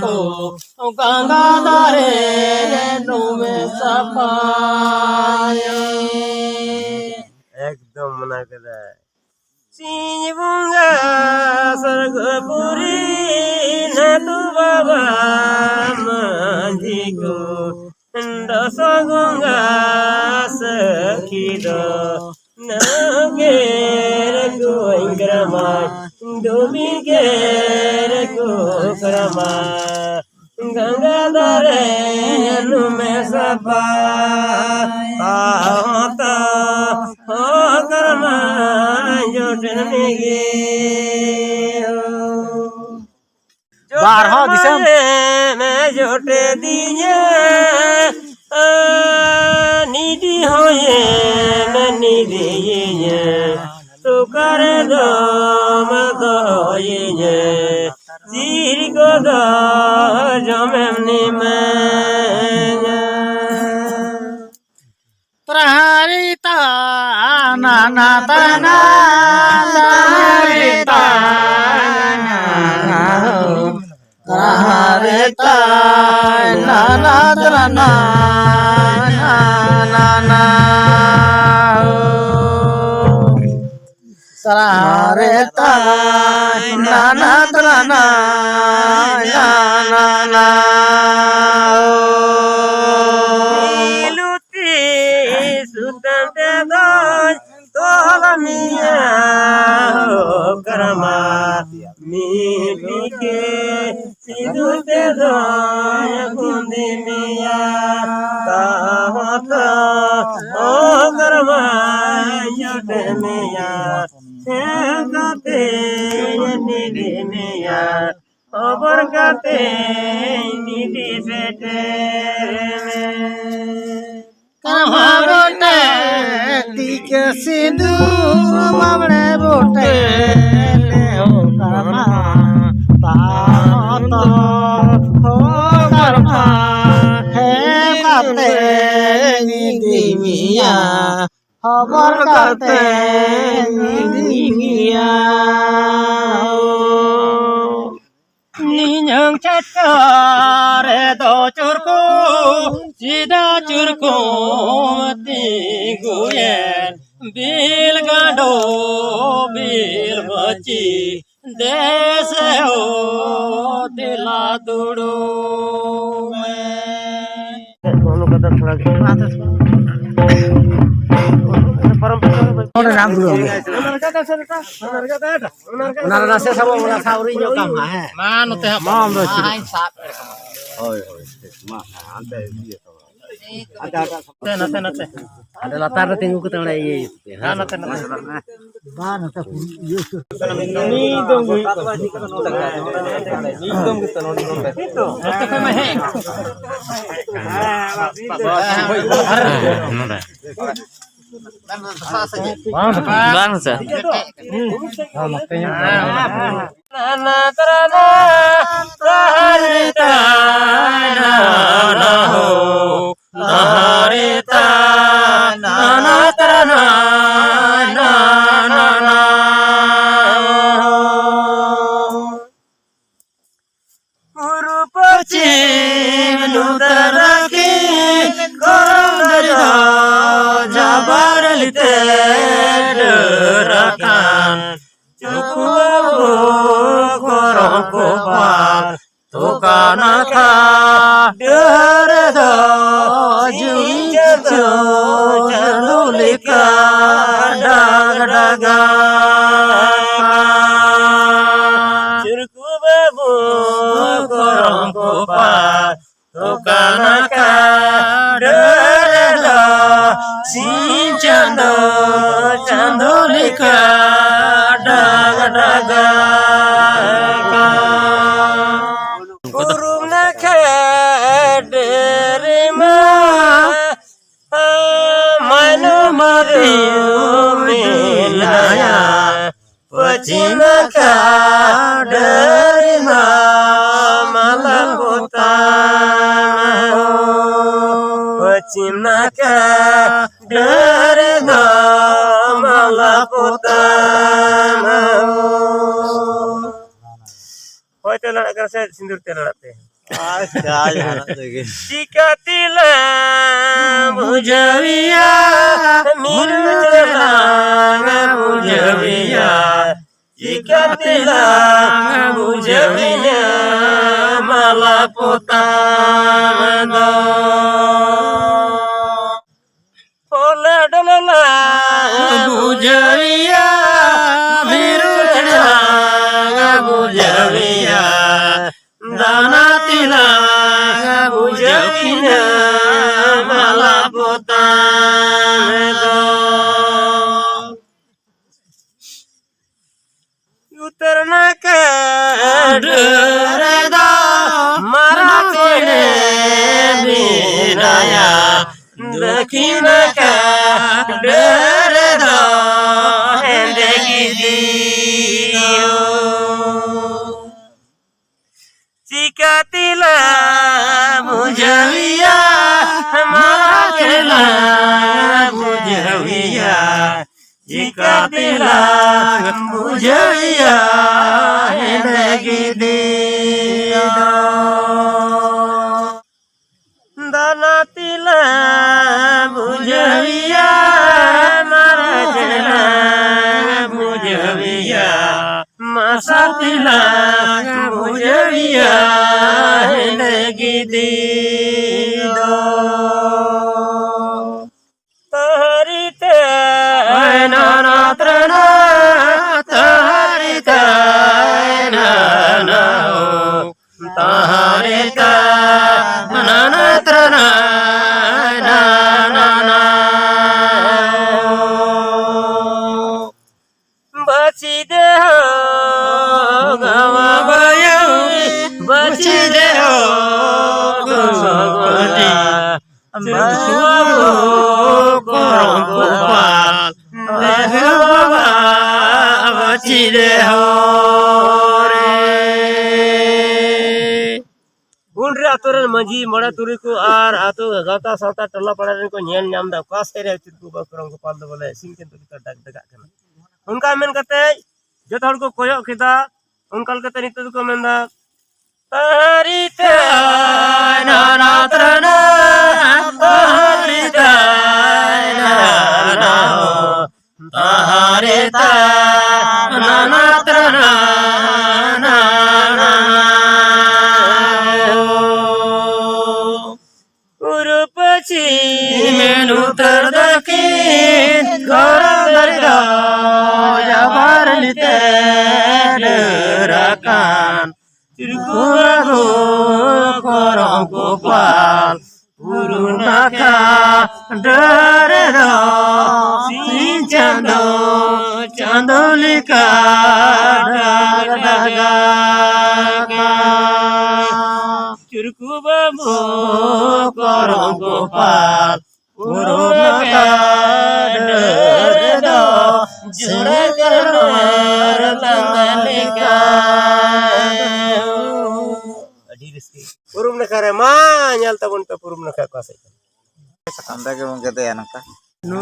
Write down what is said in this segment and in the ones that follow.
को गंगा दारे नुमे सफाए एकदम मना कर सिंह बुंगा स्वर्गपुरी न तू बाबा माझी को दस गंगा सखी दो नगेर को इंग्रमा डूबी गेर को क्रमा गंगा दारे नुमे सफा होता हो क्रमा जोटन में गे 12 दिसंबर में जोटे दीजे नीति होए मैं नीति ये तो करे दो मतो ये सिर को दो जो मैं त्रहारिता नाना तना त्रहारिता त्रहारिता नाना तना नाना त्रहारिता नाना तना नाना क्रमा मिली के सिद्धू ते दो बुंदी मिया ताहता ओ क्रमा योटे मिया गाते निधि मिया ओबर गाते निधि बेटे कमारोटे टीके सिंधु बाबड़े बोटे ले हो करमा तात हो करमा है गाते निधि मिया खबर गाते निधि मिया निंजंग चटकारे दो चुरको सीधा चुरको मती गुयन बिल गांडो बिल बची देश हो दिला दुड़ो में राम गुरु उनारा से सब उना साउरी जो काम है मान होते हैं माम रची होय होय मा आते ये तो ada nate ada latar tinggu ke tengah ye ha nate ba nate ye ni dong ni dong kita noni nonte itu nate kama he bang sa nana tarana raharita nana ho raharita nana tarana nana guru pachim nutaraki korang jabar lite rakan cukup korong kopal tukana tha der do jui jo chanulika dag daga cukup korong kopal tukana tha der do sin chando chandolika dag daga kuruna khadere ma manu mariu milaya pachina khadere ma malakota pachina khadere ma malakota hoy te la कर से सिंदूर तेल लड़ाते हैं अच्छा जाना देखिए चिका तिला बुझविया मिर्चला बुझविया चिका तिला बुझविया माला पोतान दो ओला डोला बुझविया मिर्चला बुझविया दाना तिला बुझविया माला पोतान दो उतरना का डर दो मारा तेरे बिनाया दक्षिण का डर दो देखी दियो चिका तिला बुझविया मारा तिला बुझविया चिका तिला बुझविया देखी दियो दाना तिला बुझविया मारा तिला बुझविया मासा तिला बुझविया देखी दियो तहरी ते नानात्रना तहरी ते नाना तहरी ते नानात्रना नाना बची दे हो गवा बयऊ बची दे हो गवा बची दे हो रे आतोरन मजी मड़ा तुरी को आर आतो गाता सावता टला पड़ा को नेल नाम दा का सेरे चिरकु बकरम को पाल दो बोले सिंकेन तो डग डगा कना उनका मेन कते जत हर को कोयो खिदा उनकल कते नित को मेनदा तारी ते नानात्रना तारी ते नाना तारे ता नानात्रना नाना उरुपची मेनू तर दखिन गरदरिदा जाबार लिते डराकान चिरकुआगो करम गोपाल पुरुनाका डरेदा सिं चंदो चंदोलिका डगा चिरकु बाबू करम गोपाल पुरुनाका डरेदा जुड़े कर तंगलिका पुरुम नखा रे मा nyal tabun pe purum nakha ko asai sakanda ke mong kete ya nangka nu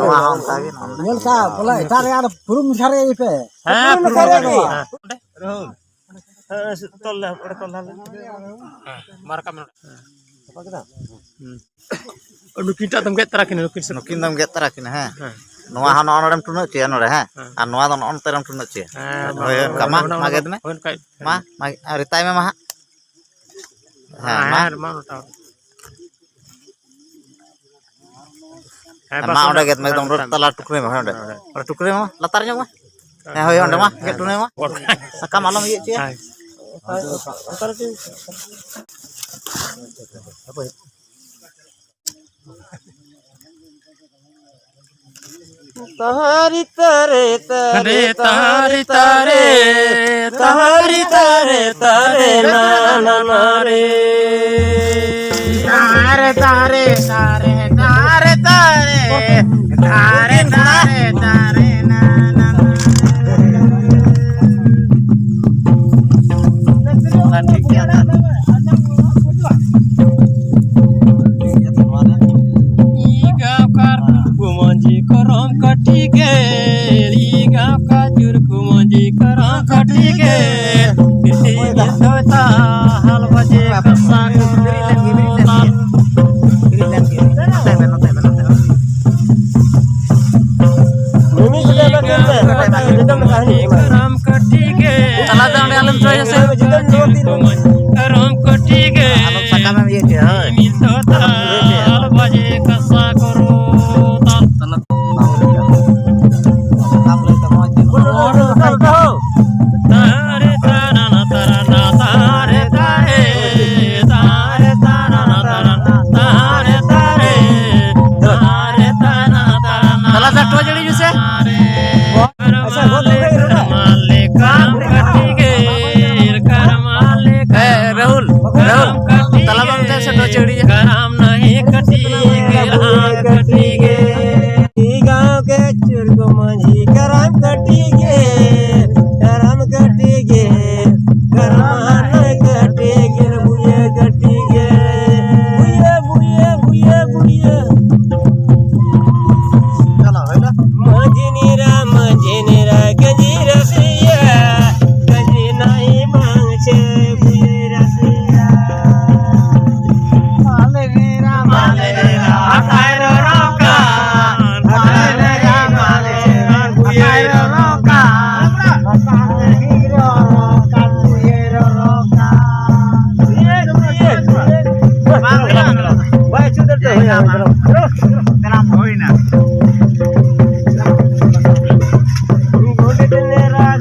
wah onta ge nyel ka bola itare ar purum khare ipe ha purum khare rohul tol la ora tol la mar kam apa kita nukin ta tam get tarakin nukin dam get tarakin ha noa han onodem tunuk cia nore ha an noa don on teram tunuk cia kama maget me ma ritai me ma ma udah get me dom tala tukre ma udah tukre ma latarnya ma hoy onde ma get tune ma saka malam ieu cia tahari tare tare tahari tare tahari tare tare na na na re tare tare tare tare tare tare tare tare na na Liga kajur kumanji karang katige, kisi jisota Rahul तालाब में से to चढ़ी करम नहीं कटिगे गाँव के चुर्ग माझी करम कटिगे करम कटिगे करम कटिगे बुए कटिगे बुए बुए बुए बुए चलो हैला मझिनीरा गजी रसिया गजी नहीं मांगछे बुए रसिया मालेरा अकायरो रोका मालेरा अकायरो रोका हीरो काटुएरो रोका भाई चुदर तो तेरा होइना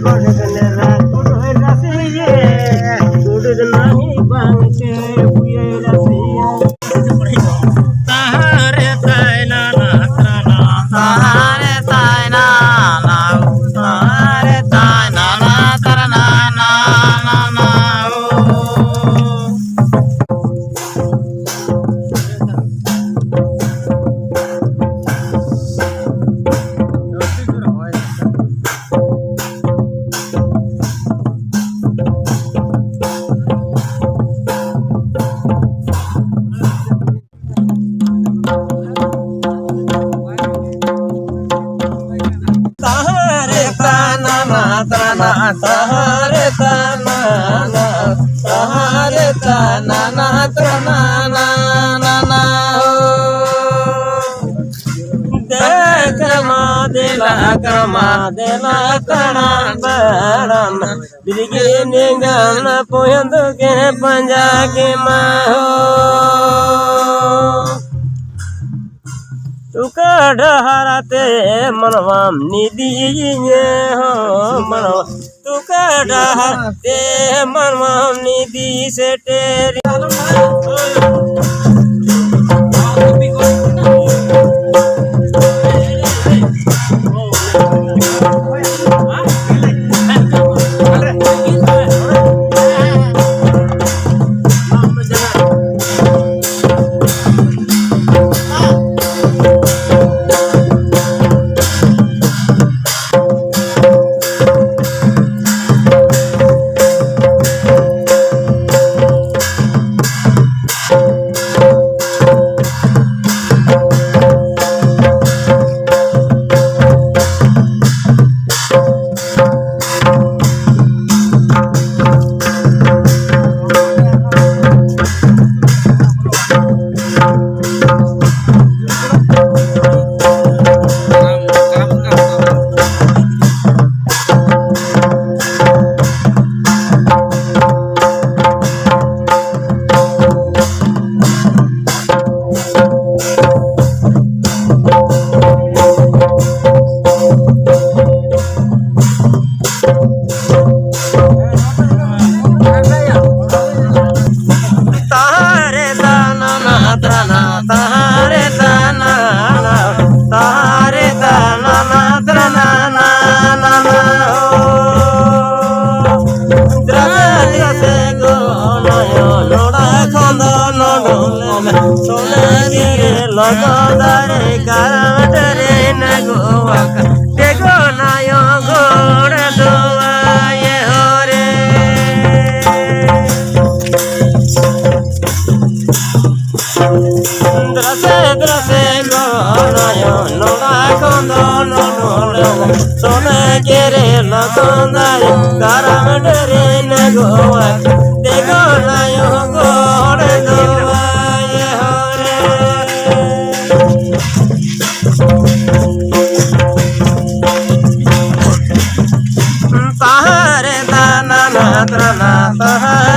गोडनेरा कुडोय रसिया कुड नहीं मांगछे बुए रसिया तारे ताइना नात्रना तारे ताइना ना तारे ताइना ना तरना ना ना ना तारे ताना नात्रना तारे ताना तारे ताना नात्रना ना ना ना क्रमा देला कणा बड़म बिरगे निंगन पोयंद के पंजा के माहो तुका डहरते मनवाम निदिये हो मनवा तुका डहरते मनवाम निधि से तेरी Logodare karadare nagoaka tego nayo gora doa ye hore drase gora yo loga kondo no sona kere logodare karadare nagoaka tego nayo gora doa ye hore Tahare dana natrana tahare